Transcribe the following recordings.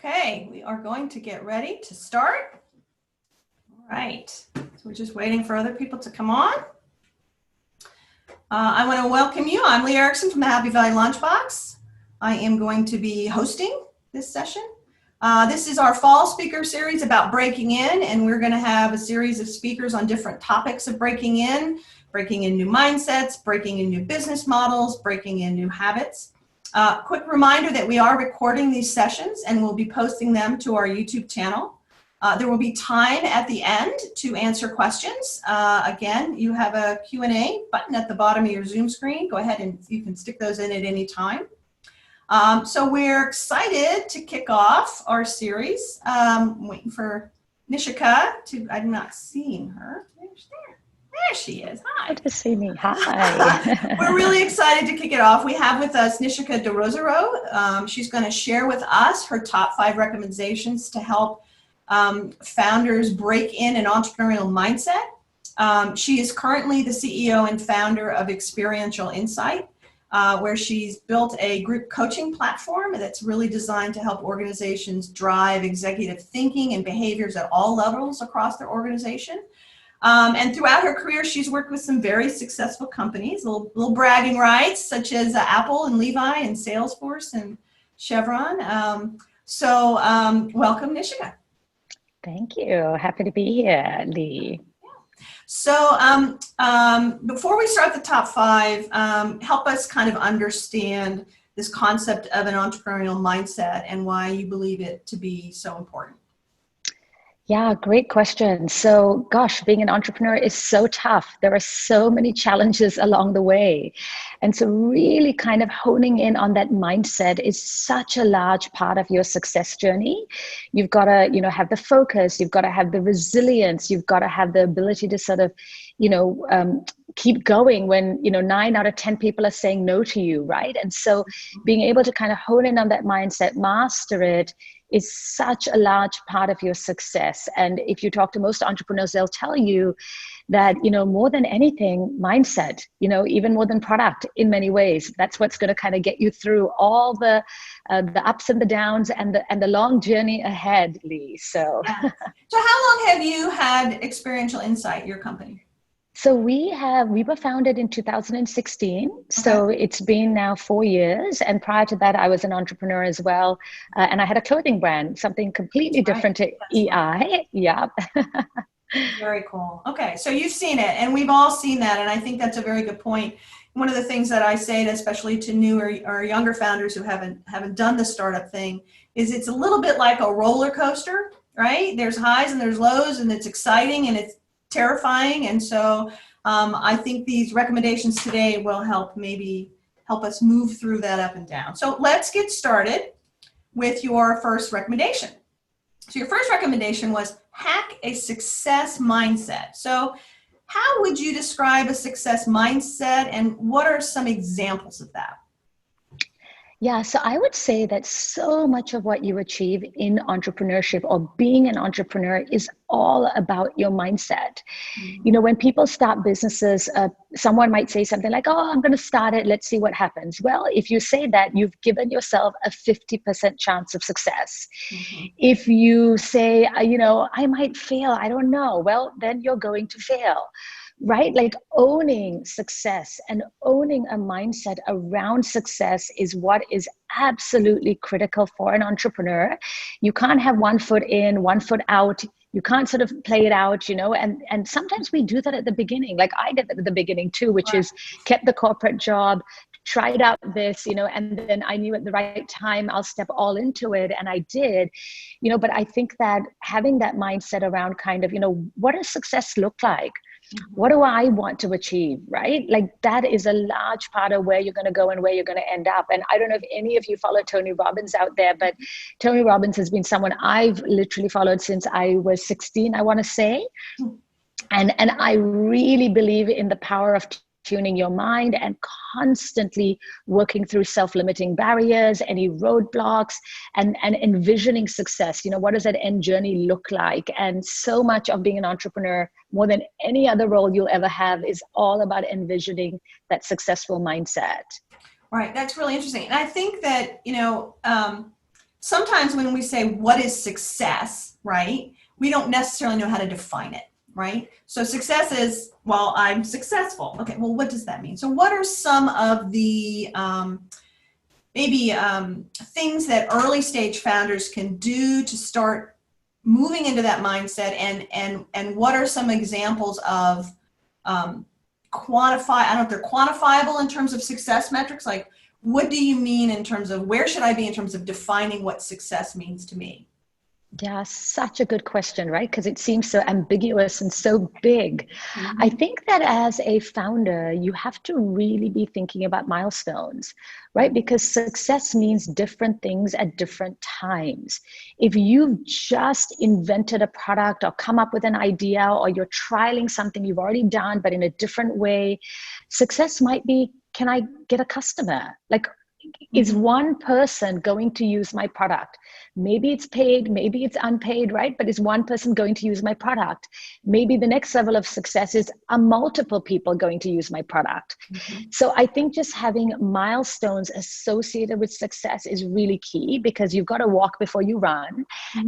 Okay, we are going to get ready to start. All right, so we're just waiting for other people to come on. I want to welcome you. I'm Lee Erickson from the Happy Valley LaunchBox. I am going to be hosting this session. This is our fall speaker series about breaking in, and we're going to have a series of speakers on different topics of breaking in new mindsets, breaking in new business models, breaking in new habits. Quick reminder that we are recording these sessions and we'll be posting them to our YouTube channel. There will be time at the end to answer questions. Again, you have a Q&A button at the bottom of your Zoom screen. Go ahead and you can stick those in at any time. So we're excited to kick off our series. I'm waiting for Nishika to, I'm not seeing her. There she is. Hi. Good to see me. Hi. We're really excited to kick it off. We have with us Nishika de Rosario. She's going to share with us her top 5 recommendations to help founders break in an entrepreneurial mindset. She is currently the CEO and founder of Experiential Insight, where she's built a group coaching platform that's really designed to help organizations drive executive thinking and behaviors at all levels across their organization. And throughout her career, she's worked with some very successful companies, little bragging rights, such as Apple and Levi and Salesforce and Chevron. Welcome, Nishika. Thank you. Happy to be here, Lee. So before we start the top 5, help us kind of understand this concept of an entrepreneurial mindset and why you believe it to be so important. Yeah, great question. So, gosh, being an entrepreneur is so tough. There are so many challenges along the way. And so really kind of honing in on that mindset is such a large part of your success journey. You've got to, have the focus, you've got to have the resilience, you've got to have the ability to sort of, keep going when, 9 out of 10 people are saying no to you, right? And so being able to kind of hone in on that mindset, master it, is such a large part of your success. And if you talk to most entrepreneurs, they'll tell you that, more than anything, mindset, even more than product in many ways, that's what's going to kind of get you through all the ups and the downs and the long journey ahead, Lee. So, yeah. So how long have you had Experiential Insight, your company? So we were founded in 2016. Okay. So it's been now 4 years. And prior to that, I was an entrepreneur as well. And I had a clothing brand, something completely different to EI. Right. Yeah. Very cool. Okay. So you've seen it and we've all seen that. And I think that's a very good point. One of the things that I say, especially to newer or younger founders who haven't done the startup thing, is it's a little bit like a roller coaster, right? There's highs and there's lows and it's exciting and it's terrifying. And so I think these recommendations today will help us move through that up and down. So let's get started with your first recommendation. So your first recommendation was hack a success mindset. So how would you describe a success mindset and what are some examples of that? Yeah, so I would say that so much of what you achieve in entrepreneurship or being an entrepreneur is all about your mindset. Mm-hmm. When people start businesses, someone might say something like, oh, I'm going to start it. Let's see what happens. Well, if you say that, you've given yourself a 50% chance of success. Mm-hmm. If you say, I might fail, I don't know, well, then you're going to fail. Right? Like owning success and owning a mindset around success is what is absolutely critical for an entrepreneur. You can't have one foot in, one foot out. You can't sort of play it out, and sometimes we do that at the beginning. Like I did at the beginning too, which is kept the corporate job, tried out this, and then I knew at the right time I'll step all into it. And I did, but I think that having that mindset around kind of, what does success look like? What do I want to achieve, right? Like that is a large part of where you're going to go and where you're going to end up. And I don't know if any of you follow Tony Robbins out there, but Tony Robbins has been someone I've literally followed since I was 16, I want to say. And I really believe in the power of tuning your mind and constantly working through self-limiting barriers, any roadblocks, and envisioning success. What does that end journey look like? And so much of being an entrepreneur, more than any other role you'll ever have, is all about envisioning that successful mindset. Right. That's really interesting. And I think that, sometimes when we say what is success, right, we don't necessarily know how to define it, right? So success is, well, I'm successful. Okay, well, what does that mean? So what are some of the things that early stage founders can do to start moving into that mindset, and what are some examples of quantify, I don't know if they're quantifiable in terms of success metrics, like what do you mean in terms of where should I be in terms of defining what success means to me? Yeah, such a good question, right? Because it seems so ambiguous and so big. I think that as a founder, you have to really be thinking about milestones, right? Because success means different things at different times. If you've just invented a product or come up with an idea, or you're trialing something you've already done, but in a different way, success might be, can I get a customer? Like, is one person going to use my product? Maybe it's paid, maybe it's unpaid, right? But is one person going to use my product? Maybe the next level of success is are multiple people going to use my product? So I think just having milestones associated with success is really key, because you've got to walk before you run.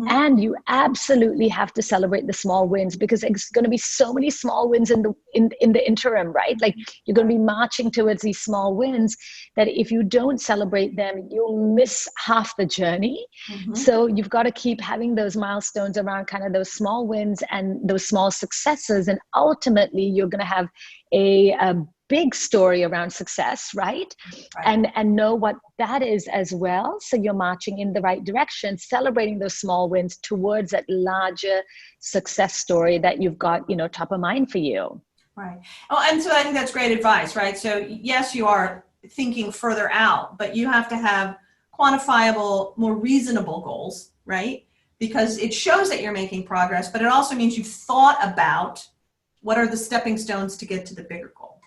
And you absolutely have to celebrate the small wins, because it's going to be so many small wins in the interim, right? Like, you're going to be marching towards these small wins that if you don't celebrate them, you'll miss half the journey. So you've got to keep having those milestones around kind of those small wins and those small successes. And ultimately, you're going to have a big story around success, right? And know what that is as well. So you're marching in the right direction, celebrating those small wins towards that larger success story that you've got, top of mind for you. Right. Oh, and so I think that's great advice, right? So yes, you are thinking further out, but you have to have quantifiable, more reasonable goals, right? Because it shows that you're making progress, but it also means you've thought about what are the stepping stones to get to the bigger goal.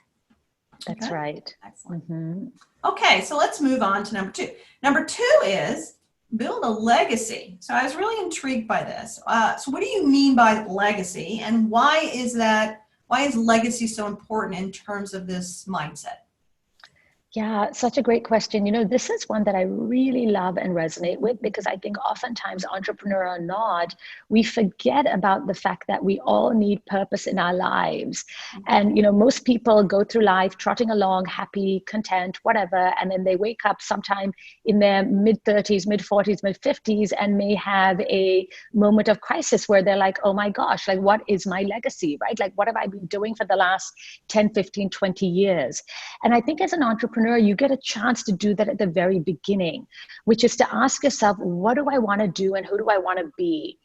That's okay? Right. Excellent. Okay, so let's move on to number 2. Number 2 is build a legacy. So I was really intrigued by this. So what do you mean by legacy, and why is legacy so important in terms of this mindset? Yeah, such a great question. This is one that I really love and resonate with, because I think oftentimes, entrepreneur or not, we forget about the fact that we all need purpose in our lives. And, most people go through life trotting along, happy, content, whatever, and then they wake up sometime in their mid-30s, mid-40s, mid-50s, and may have a moment of crisis where they're like, oh my gosh, like, what is my legacy, right? Like, what have I been doing for the last 10, 15, 20 years? And I think as an entrepreneur, you get a chance to do that at the very beginning, which is to ask yourself, what do I want to do and who do I want to be?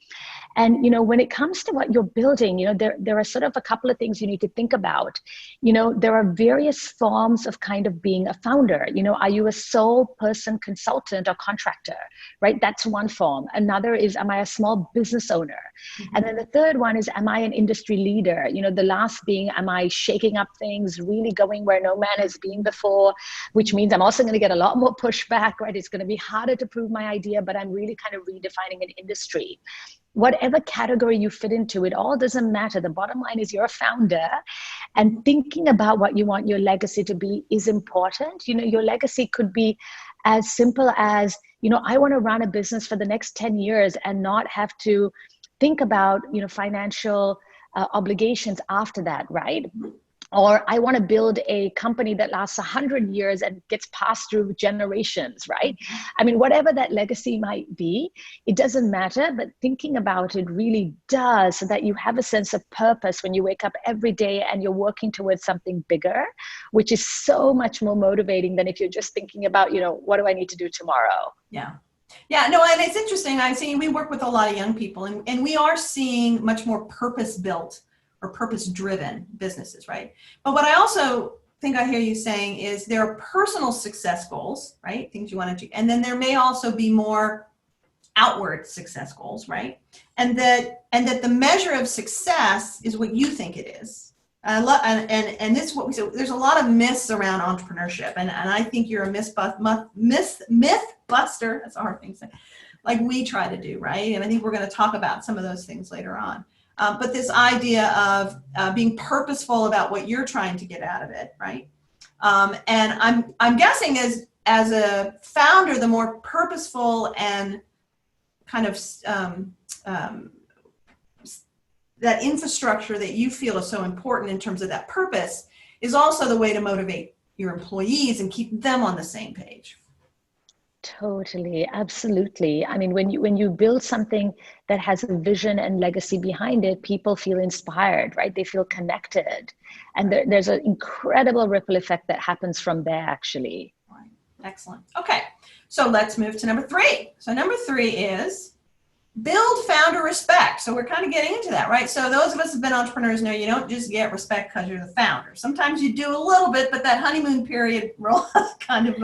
And, when it comes to what you're building, there are sort of a couple of things you need to think about. There are various forms of kind of being a founder. Are you a sole person consultant or contractor, right? That's one form. Another is, am I a small business owner? And then the third one is, am I an industry leader? The last being, am I shaking up things, really going where no man has been before, which means I'm also going to get a lot more pushback, right? It's going to be harder to prove my idea, but I'm really kind of redefining an industry. Whatever category you fit into, it all doesn't matter. The bottom line is you're a founder, and thinking about what you want your legacy to be is important. Your legacy could be as simple as, I want to run a business for the next 10 years and not have to think about, financial obligations after that, right? Or I want to build a company that lasts 100 years and gets passed through generations, right? I mean, whatever that legacy might be, it doesn't matter, but thinking about it really does, so that you have a sense of purpose when you wake up every day and you're working towards something bigger, which is so much more motivating than if you're just thinking about, what do I need to do tomorrow? Yeah. Yeah, no, and it's interesting. We work with a lot of young people, and we are seeing much more purpose-built or purpose-driven businesses, right? But what I also think I hear you saying is there are personal success goals, right? Things you want to do. And then there may also be more outward success goals, right? And that the measure of success is what you think it is. And this is what we say. There's a lot of myths around entrepreneurship, and I think you're a myth buster. That's a hard thing to say. Like we try to do, right? And I think we're going to talk about some of those things later on. But this idea of being purposeful about what you're trying to get out of it, right? And I'm guessing as a founder, the more purposeful and kind of um, that infrastructure that you feel is so important in terms of that purpose is also the way to motivate your employees and keep them on the same page. Totally, absolutely. I mean, when you build something that has a vision and legacy behind it, people feel inspired, right? They feel connected, and there's an incredible ripple effect that happens from there, actually. Right. Excellent. Okay, so let's move to number 3. So number 3 is build founder respect. So we're kind of getting into that, right? So those of us who've been entrepreneurs know you don't just get respect because you're the founder. Sometimes you do a little bit, but that honeymoon period kind of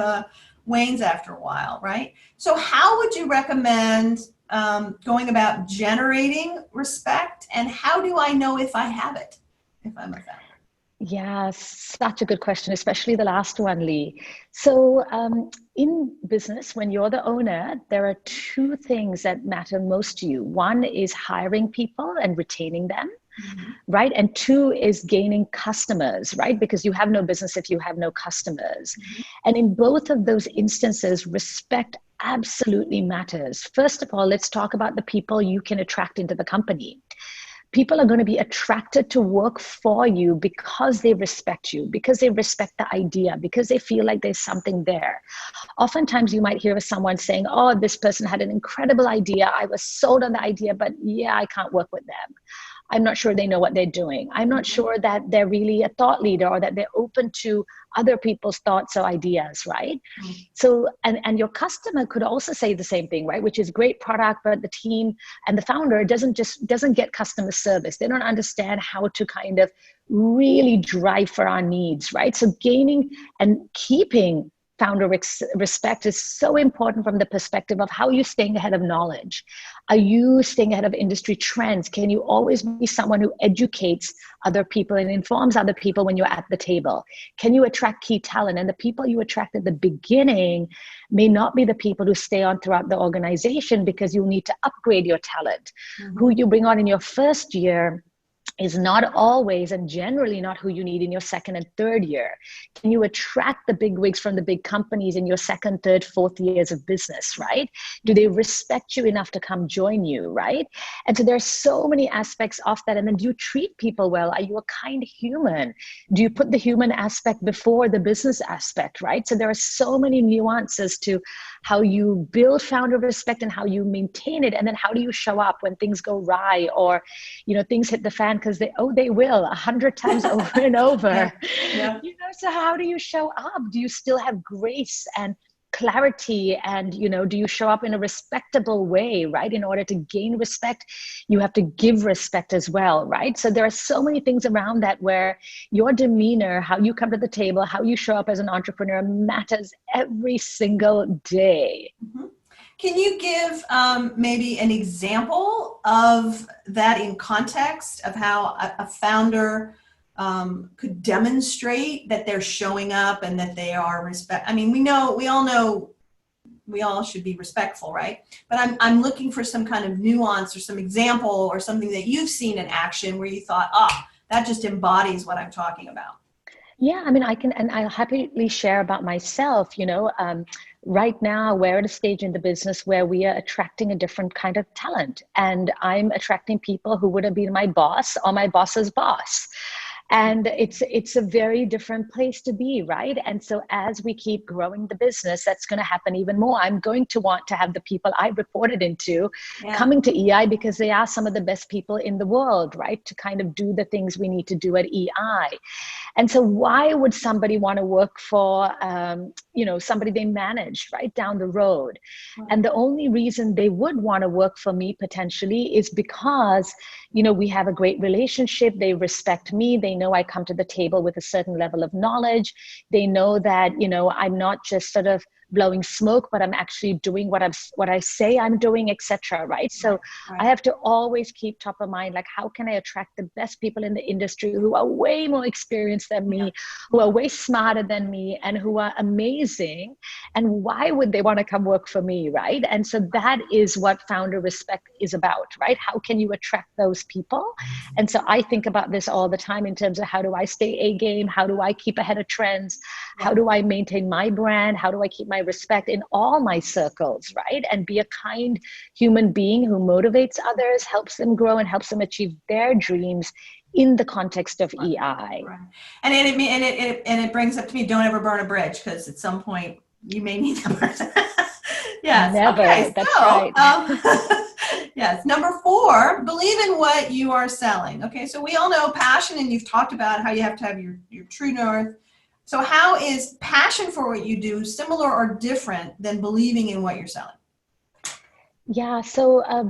wanes after a while, right? So how would you recommend going about generating respect, and how do I know if I have it, if I'm a founder? Yeah, such a good question, especially the last one, Lee. So in business, when you're the owner, there are 2 things that matter most to you. One is hiring people and retaining them, right? And 2 is gaining customers, right? Because you have no business if you have no customers. And in both of those instances, respect absolutely matters. First of all, let's talk about the people you can attract into the company. People are going to be attracted to work for you because they respect you, because they respect the idea, because they feel like there's something there. Oftentimes you might hear of someone saying, oh, this person had an incredible idea. I was sold on the idea, but yeah, I can't work with them. I'm not sure they know what they're doing. I'm not sure that they're really a thought leader or that they're open to other people's thoughts or ideas, right? So, and your customer could also say the same thing, right? Which is great product, but the team and the founder doesn't get customer service. They don't understand how to kind of really drive for our needs, right? So gaining and keeping founder respect is so important from the perspective of how you're staying ahead of knowledge. Are you staying ahead of industry trends? Can you always be someone who educates other people and informs other people when you're at the table? Can you attract key talent? And the people you attract at the beginning may not be the people who stay on throughout the organization, because you'll need to upgrade your talent. Who you bring on in your first year is not always and generally not who you need in your second and third year. Can you attract the big wigs from the big companies in your second, third, fourth years of business, right? Do they respect you enough to come join you, right? And so there's so many aspects of that. And then do you treat people well? Are you a kind human? Do you put the human aspect before the business aspect, right? So there are so many nuances to how you build founder respect and how you maintain it. And then how do you show up when things go awry or, things hit the fan, because they will 100 times over and over. Yeah. So how do you show up? Do you still have grace and clarity? And, do you show up in a respectable way, right? In order to gain respect, you have to give respect as well, right? So there are so many things around that where your demeanor, how you come to the table, how you show up as an entrepreneur matters every single day. Can you give maybe an example of that in context of how a founder could demonstrate that they're showing up and that they are I mean, we all know we all should be respectful, right? But I'm looking for some kind of nuance or some example or something that you've seen in action where you thought, that just embodies what I'm talking about. Yeah, I mean, I'll happily share about myself. Right now, we're at a stage in the business where we are attracting a different kind of talent. And I'm attracting people who would have been my boss or my boss's boss. And it's a very different place to be, right? And so as we keep growing the business, that's going to happen even more. I'm going to want to have the people I reported into coming to EI because they are some of the best people in the world, right? To kind of do the things we need to do at EI. And so why would somebody want to work for, somebody they manage right down the road? Right. And the only reason they would want to work for me potentially is because, we have a great relationship. They respect me. They know I come to the table with a certain level of knowledge. They know that, I'm not just sort of blowing smoke, but I'm actually doing what I say I'm doing, etc. Right? So I have to always keep top of mind, like, how can I attract the best people in the industry who are way more experienced than me, who are way smarter than me, and who are amazing? And why would they want to come work for me, right? And so that is what founder respect is about, right? How can you attract those people? And so I think about this all the time in terms of how do I stay A game? How do I keep ahead of trends? How do I maintain my brand? How do I keep my my respect in all my circles, right? And be a kind human being who motivates others, helps them grow, and helps them achieve their dreams in the context of EI. Right. And it brings up to me, don't ever burn a bridge, because at some point you may need to burn. Yes. Never. Okay. That's So, right. yes. Number 4, believe in what you are selling. Okay. So we all know passion, and you've talked about how you have to have your true north. So how is passion for what you do similar or different than believing in what you're selling? Yeah, so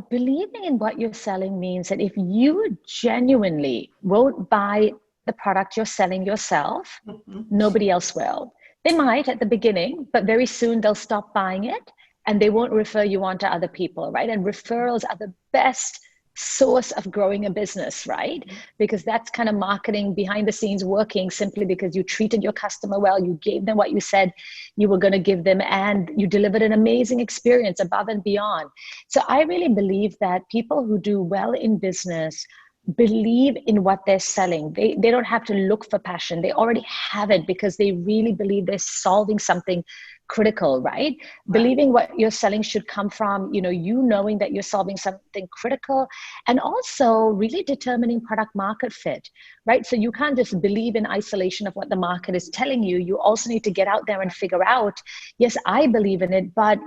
believing in what you're selling means that if you genuinely won't buy the product you're selling yourself, Mhm. nobody else will. They might at the beginning, but very soon they'll stop buying it and they won't refer you on to other people, right? And referrals are the best source of growing a business, right? Because that's kind of marketing behind the scenes working simply because you treated your customer well, you gave them what you said you were going to give them, and you delivered an amazing experience above and beyond. So I really believe that people who do well in business believe in what they're selling. They don't have to look for passion. They already have it because they really believe they're solving something critical, right? Believing what you're selling should come from, you knowing that you're solving something critical, and also really determining product market fit, right? So you can't just believe in isolation of what the market is telling you. You also need to get out there and figure out, yes, I believe in it, but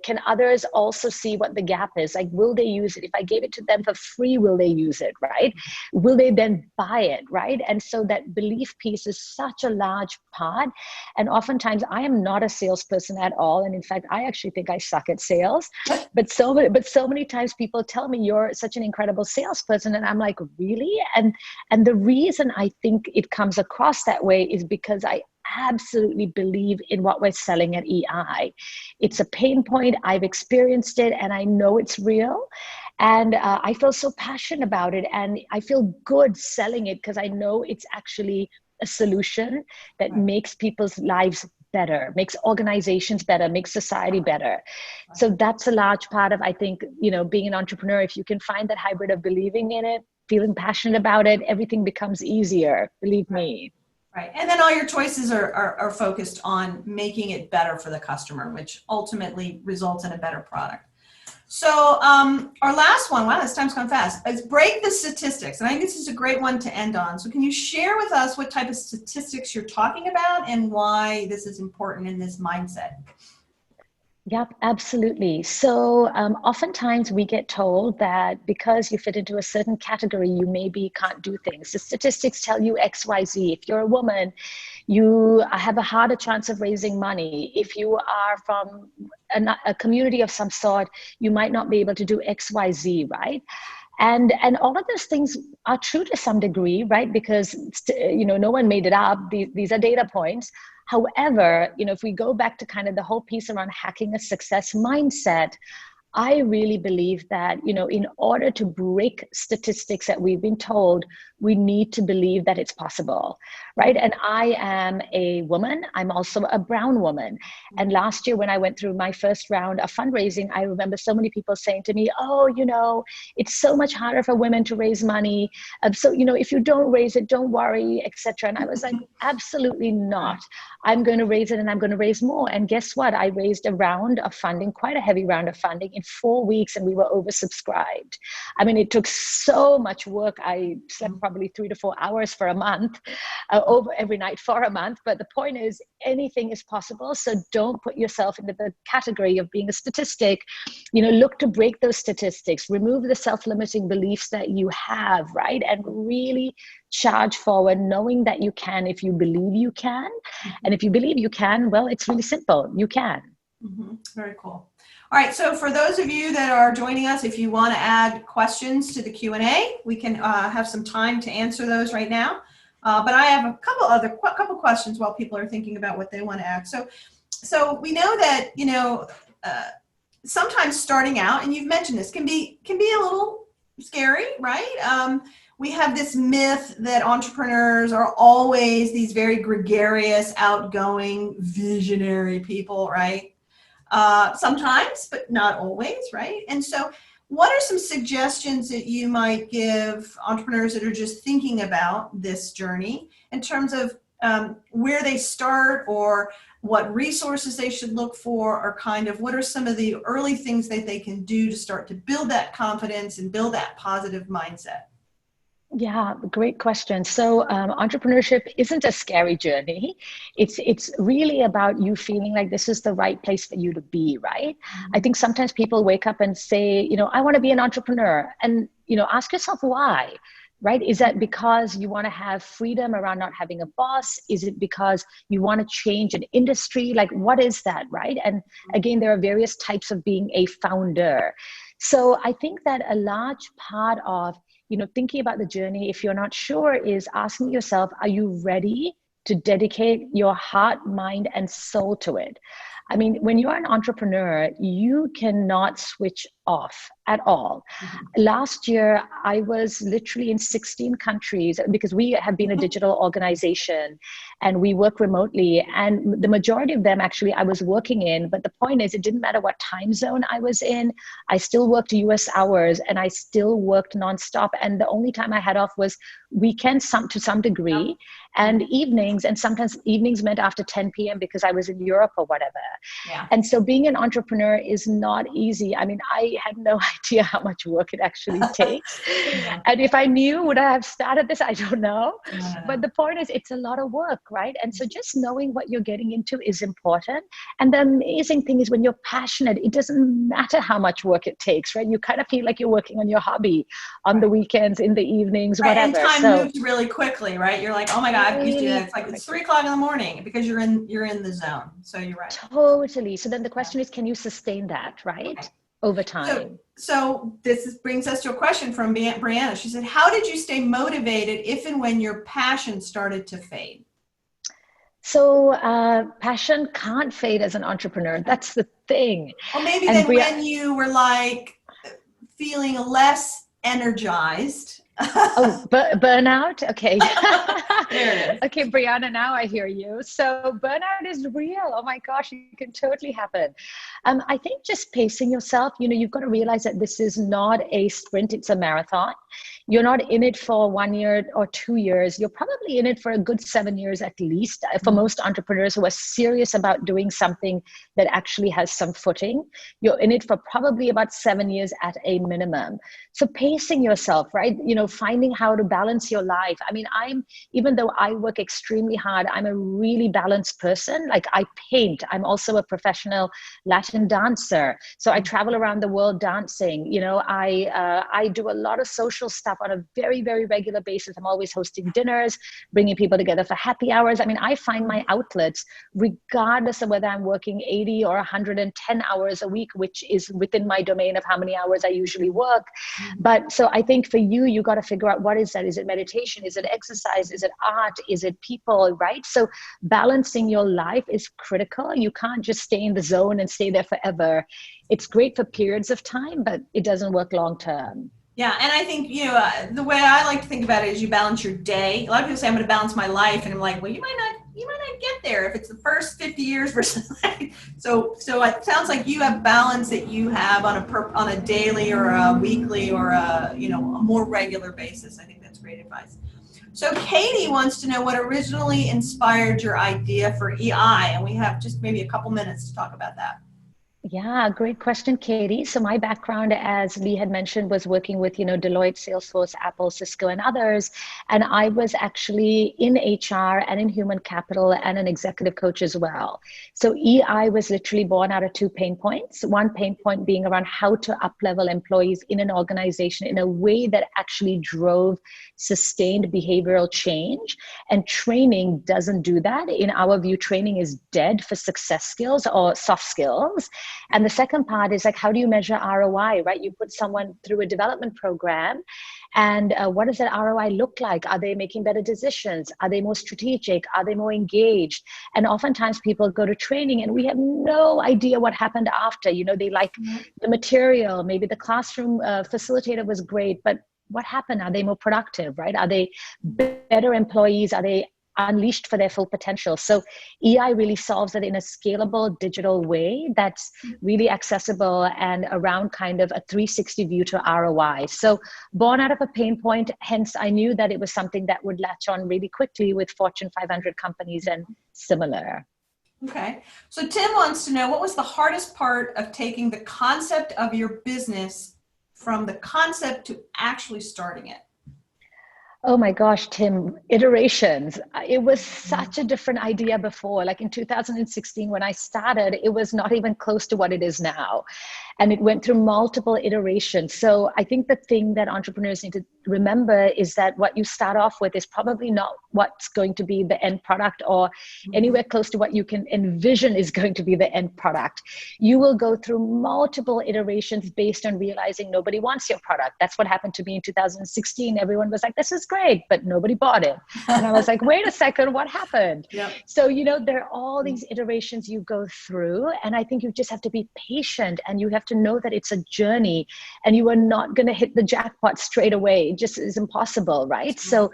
can others also see what the gap is? Like, will they use it? If I gave it to them for free, will they use it, right? Will they then buy it, right? And so that belief piece is such a large part. And oftentimes I am not a salesperson at all. And in fact, I actually think I suck at sales. But so many times people tell me, you're such an incredible salesperson. And I'm like, really? And the reason I think it comes across that way is because I absolutely believe in what we're selling at EI. It's a pain point. I've experienced it and I know it's real. And I feel so passionate about it. And I feel good selling it because I know it's actually a solution that makes people's lives better, makes organizations better, makes society better. So that's a large part of, I think, being an entrepreneur. If you can find that hybrid of believing in it, feeling passionate about it, everything becomes easier, believe me. Right. And then all your choices are focused on making it better for the customer, which ultimately results in a better product. So our last one, wow, this time's gone fast, is break the statistics. And I think this is a great one to end on. So can you share with us what type of statistics you're talking about and why this is important in this mindset? Yep, absolutely. So oftentimes we get told that because you fit into a certain category, you maybe can't do things. The statistics tell you X, Y, Z. If you're a woman, you have a harder chance of raising money. If you are from a community of some sort, you might not be able to do X, Y, Z, right? And all of those things are true to some degree, right? Because no one made it up. These are data points. However, if we go back to kind of the whole piece around hacking a success mindset, I really believe that, in order to break statistics that we've been told, we need to believe that it's possible, right? And I am a woman. I'm also a brown woman. And last year when I went through my first round of fundraising, I remember so many people saying to me, oh, it's so much harder for women to raise money. So, if you don't raise it, don't worry, etc. And I was like, absolutely not. I'm going to raise it and I'm going to raise more. And guess what? I raised a round of funding, quite a heavy round of funding in 4 weeks, and we were oversubscribed. I mean, it took so much work. I slept probably 3 to 4 hours for a month, over every night for a month. But the point is, anything is possible. So don't put yourself into the category of being a statistic. Look to break those statistics, remove the self-limiting beliefs that you have, right? And really charge forward, knowing that you can if you believe you can. And if you believe you can, well, it's really simple. You can. Mm-hmm. Very cool. All right. So for those of you that are joining us, if you want to add questions to the Q&A, we can have some time to answer those right now. But I have a couple questions while people are thinking about what they want to add. So we know that, sometimes starting out, and you've mentioned this, can be a little scary, right? We have this myth that entrepreneurs are always these very gregarious, outgoing, visionary people, right? Sometimes, but not always, right? And so what are some suggestions that you might give entrepreneurs that are just thinking about this journey in terms of where they start or what resources they should look for, or kind of what are some of the early things that they can do to start to build that confidence and build that positive mindset? Yeah, great question. So entrepreneurship isn't a scary journey. It's really about you feeling like this is the right place for you to be, right? I think sometimes people wake up and say, I want to be an entrepreneur, and ask yourself why. Right? Is that because you want to have freedom around not having a boss? Is it because you want to change an industry? Like, what is that, right? And again, there are various types of being a founder. So I think that a large part of thinking about the journey, if you're not sure, is asking yourself, are you ready to dedicate your heart, mind, and soul to it? I mean, when you're an entrepreneur, you cannot switch off at all. Last year, I was literally in 16 countries because we have been a digital organization and we work remotely. And the majority of them, actually, I was working in. But the point is, it didn't matter what time zone I was in. I still worked US hours and I still worked nonstop. And the only time I had off was weekends to some degree, and evenings. And sometimes evenings meant after 10 p.m. because I was in Europe or whatever. Yeah. And so being an entrepreneur is not easy. I mean, I had no idea how much work it actually takes. And if I knew, would I have started this? I don't know. But the point is, it's a lot of work, right? And so just knowing what you're getting into is important. And the amazing thing is, when you're passionate, it doesn't matter how much work it takes, right? You kind of feel like you're working on your hobby on the weekends, in the evenings, whatever. And time moves really quickly, right? You're like, oh my God, I used to do that. It's like it's 3 o'clock in the morning because you're in the zone. So you're right. Totally. So then the question is, can you sustain that, right? Over time. So this brings us to a question from Brianna. She said, how did you stay motivated if and when your passion started to fade? So passion can't fade as an entrepreneur. That's the thing. Well, maybe and then when you were like feeling less energized. Burnout? Okay. There it is. Okay, Brianna, now I hear you. So burnout is real. Oh my gosh, it can totally happen. I think just pacing yourself, you've got to realize that this is not a sprint, it's a marathon. You're not in it for 1 year or 2 years. You're probably in it for a good 7 years at least. For most entrepreneurs who are serious about doing something that actually has some footing, you're in it for probably about 7 years at a minimum. So pacing yourself, right? Finding how to balance your life. I mean, even though I work extremely hard, I'm a really balanced person. Like, I paint. I'm also a professional Latin dancer. So I travel around the world dancing. I do a lot of social stuff on a very, very regular basis. I'm always hosting dinners, bringing people together for happy hours. I mean, I find my outlets regardless of whether I'm working 80 or 110 hours a week, which is within my domain of how many hours I usually work. But so I think for you got to figure out, what is that? Is it meditation? Is it exercise? Is it art? Is it people, right? So balancing your life is critical. You can't just stay in the zone and stay there forever. It's great for periods of time, but it doesn't work long term. Yeah, and I think, the way I like to think about it is you balance your day. A lot of people say, I'm going to balance my life. And I'm like, well, you might not get there if it's the first 50 years versus so it sounds like you have balance that you have on a daily or a weekly or a more regular basis. I think that's great advice. So Katie wants to know what originally inspired your idea for EI, and we have just maybe a couple minutes to talk about that. Yeah, great question, Katie. So my background, as Lee had mentioned, was working with, Deloitte, Salesforce, Apple, Cisco, and others. And I was actually in HR and in human capital and an executive coach as well. So EI was literally born out of 2 pain points. One pain point being around how to up-level employees in an organization in a way that actually drove sustained behavioral change. And training doesn't do that. In our view, training is dead for success skills or soft skills. And the second part is like, how do you measure ROI, right? You put someone through a development program, and what does that ROI look like? Are they making better decisions? Are they more strategic? Are they more engaged? And oftentimes people go to training and we have no idea what happened after. They like the material, maybe the classroom facilitator was great, but what happened? Are they more productive, right? Are they better employees? Are they unleashed for their full potential. So EI really solves it in a scalable digital way that's really accessible and around kind of a 360 view to ROI. So born out of a pain point, hence I knew that it was something that would latch on really quickly with Fortune 500 companies and similar. Okay. So Tim wants to know, what was the hardest part of taking the concept of your business from the concept to actually starting it? Oh my gosh, Tim, iterations. It was such a different idea before. Like in 2016, when I started, it was not even close to what it is now. And it went through multiple iterations. So I think the thing that entrepreneurs need to remember is that what you start off with is probably not what's going to be the end product or anywhere close to what you can envision is going to be the end product. You will go through multiple iterations based on realizing nobody wants your product. That's what happened to me in 2016. Everyone was like, this is great, but nobody bought it. And I was like, wait a second, what happened? Yep. So, there are all these iterations you go through. And I think you just have to be patient and you have to know that it's a journey and you are not going to hit the jackpot straight away. It just is impossible, right? So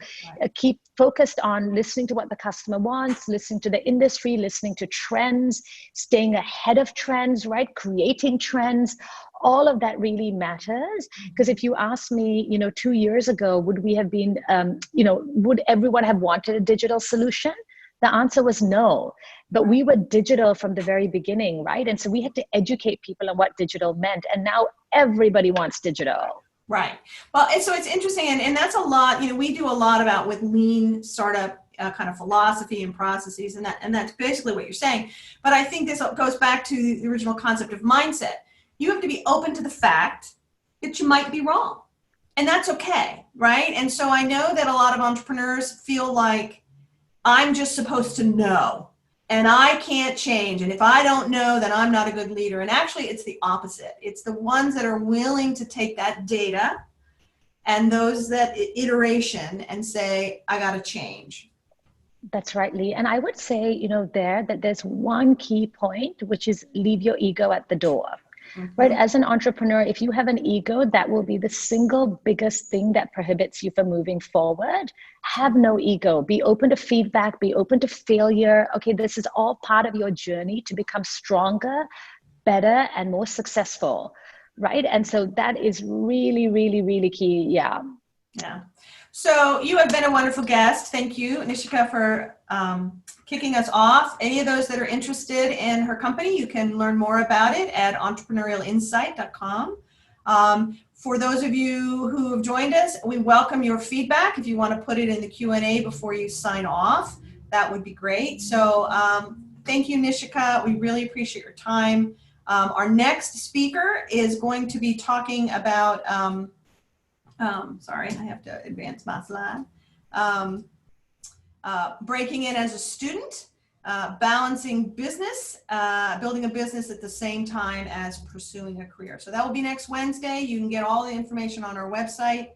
keep focused on listening to what the customer wants, listening to the industry, listening to trends, staying ahead of trends, right? Creating trends. All of that really matters, because if you ask me, 2 years ago, would we have been, would everyone have wanted a digital solution? The answer was no, but we were digital from the very beginning, right? And so we had to educate people on what digital meant. And now everybody wants digital. Right. Well, so it's interesting. And that's a lot, we do a lot about with lean startup kind of philosophy and processes. And that's basically what you're saying. But I think this goes back to the original concept of mindset. You have to be open to the fact that you might be wrong. And that's okay, right? And so I know that a lot of entrepreneurs feel like I'm just supposed to know and I can't change. And if I don't know, then I'm not a good leader. And actually, it's the opposite. It's the ones that are willing to take that data and that iteration and say, I got to change. That's right, Lee. And I would say, that there's one key point, which is leave your ego at the door. Right? As an entrepreneur, if you have an ego, that will be the single biggest thing that prohibits you from moving forward. Have no ego. Be open to feedback. Be open to failure. Okay, this is all part of your journey to become stronger, better, and more successful. Right? And so that is really, really, really key. Yeah. Yeah. So you have been a wonderful guest. Thank you, Nishika, for kicking us off. Any of those that are interested in her company, you can learn more about it at entrepreneurialinsight.com. For those of you who have joined us, we welcome your feedback. If you want to put it in the Q&A before you sign off, that would be great. So thank you, Nishika. We really appreciate your time. Our next speaker is going to be talking about sorry, I have to advance my slide. Breaking in as a student, balancing business, building a business at the same time as pursuing a career. So that will be next Wednesday. You can get all the information on our website.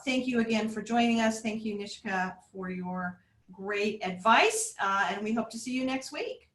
Thank you again for joining us. Thank you, Nishika, for your great advice. And we hope to see you next week.